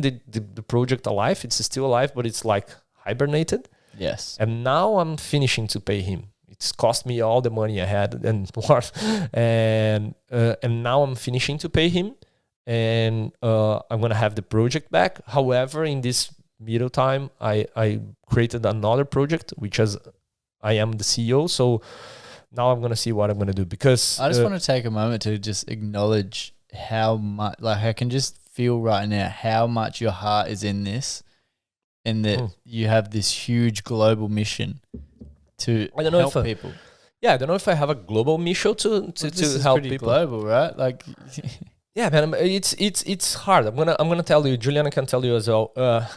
keeping the project alive. It's still alive, but it's like hibernated. Yes. And now I'm finishing to pay him. It's cost me all the money I had and more. And now I'm finishing to pay him. And I'm going to have the project back. However, in this middle time, I created another project, which is I am the CEO. So now I'm going to see what I'm going to do, because I just want to take a moment to just acknowledge how much, like I can just feel right now how much your heart is in this, and that you have this huge global mission to help people. Yeah, I don't know if I have a global mission to help people. Global, right? Like, yeah, man, it's hard. I'm gonna tell you. Juliana can tell you as well.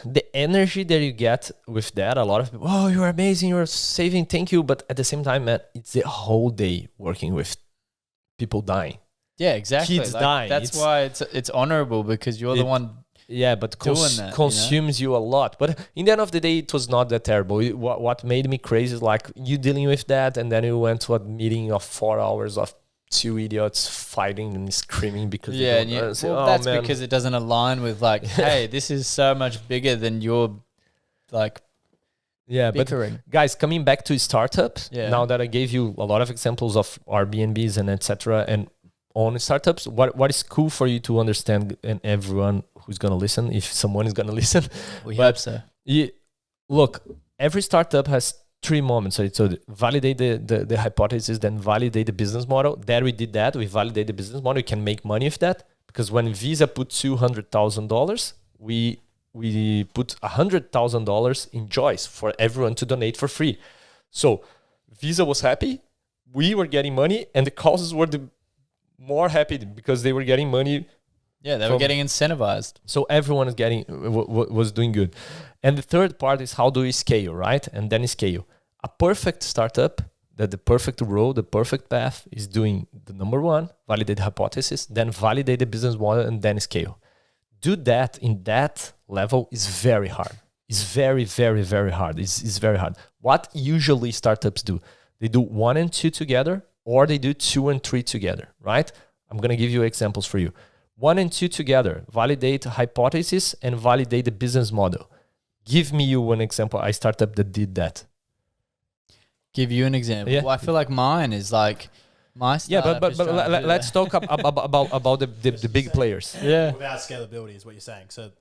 The energy that you get with that, a lot of people, oh, you're amazing, you're saving, thank you. But at the same time, man, it's the whole day working with people dying. Yeah, exactly. Kids dying. That's why it's honorable, because you're the one. Yeah, but doing that, consumes you a lot. But in the end of the day, it was not that terrible. What made me crazy is like you dealing with that, and then you went to a meeting of 4 hours of two idiots fighting and screaming because that's because it doesn't align with like, hey, this is so much bigger than your like. Yeah, bickering. But guys, coming back to startups, now that I gave you a lot of examples of Airbnbs and etc. and on startups, what is cool for you to understand, and everyone who's going to listen, if someone is going to listen. We hope so. Look, every startup has 3 moments. So validate the hypothesis, then validate the business model. There we did that. We validate the business model. You can make money with that, because when Visa put $200,000, we put $100,000 in Joyce for everyone to donate for free. So Visa was happy. We were getting money, and the causes were more happy because they were getting money. Yeah, they were getting incentivized. So everyone is was doing good. And the third part is how do we scale, right? And then scale. A perfect startup, that the perfect road, the perfect path is doing the number 1, validate the hypothesis, then validate the business model, and then scale. Do that in that level is very hard. It's very, very, very hard. It's very hard. What usually startups do? They do 1 and 2 together, or they do 2 and 3 together, right? I'm going to give you examples for you. 1 and 2 together, validate hypothesis and validate the business model. Give me you one example, a startup that did that. Give you an example. Yeah. Well, I feel like mine is like my startup. Yeah, but let's talk about the big players. Yeah. Without scalability is what you're saying. So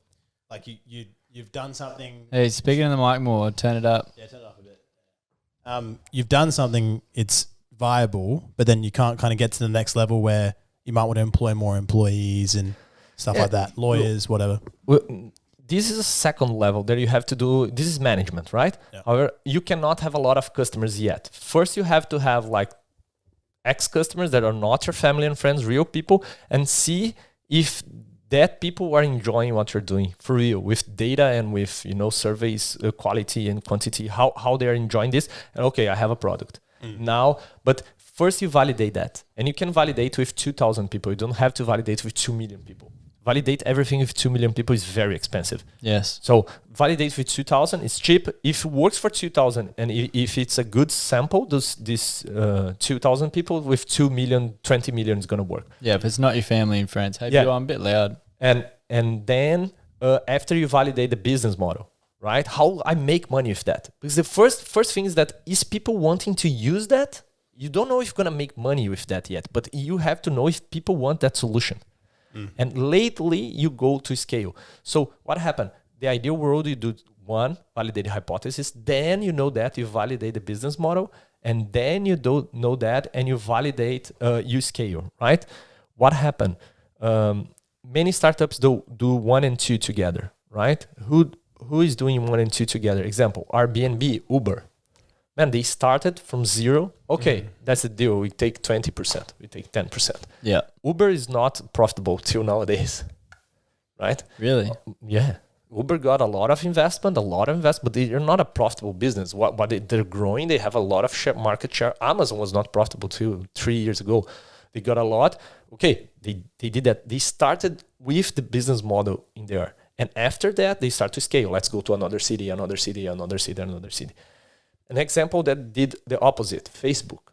like you've done something. Hey, speaking in the mic more, turn it up. Yeah, turn it up a bit. You've done something, it's viable, but then you can't kind of get to the next level where you might want to employ more employees and stuff like that, lawyers, whatever. This is a second level that you have to do. This is management, right? Yeah. However, you cannot have a lot of customers yet. First, you have to have like ex-customers that are not your family and friends, real people, and see if that people are enjoying what you're doing for real, with data and with, surveys, quality and quantity, how they're enjoying this. And okay, I have a product now, but first you validate that, and you can validate with 2,000 people. You don't have to validate with 2 million people. Validate everything with 2 million people is very expensive. Yes. So validate with 2,000 is cheap. If it works for 2,000, and if it's a good sample, this 2,000 people with 2 million, 20 million is going to work. Yeah, if it's not your family and friends. Hey, people, I'm a bit loud. And then after you validate the business model, right? How I make money with that? Because the first thing is that is people wanting to use that? You don't know if you're going to make money with that yet, but you have to know if people want that solution. And lately, you go to scale. So what happened? The ideal world, you do 1, validate the hypothesis. Then you know that, you validate the business model. And then you don't know that, and you validate, you scale, right? What happened? Many startups do 1 and 2 together, right? Who is doing 1 and 2 together? Example, Airbnb, Uber. Man, they started from 0. Okay, that's the deal. We take 20%. We take 10%. Yeah. Uber is not profitable till nowadays, right? Really? Yeah. Uber got a lot of investment, but they're not a profitable business. They're growing. They have a lot of market share. Amazon was not profitable till 3 years ago. They got a lot. Okay, they did that. They started with the business model in there. And after that, they start to scale. Let's go to another city, another city, another city, another city. An example that did the opposite, Facebook.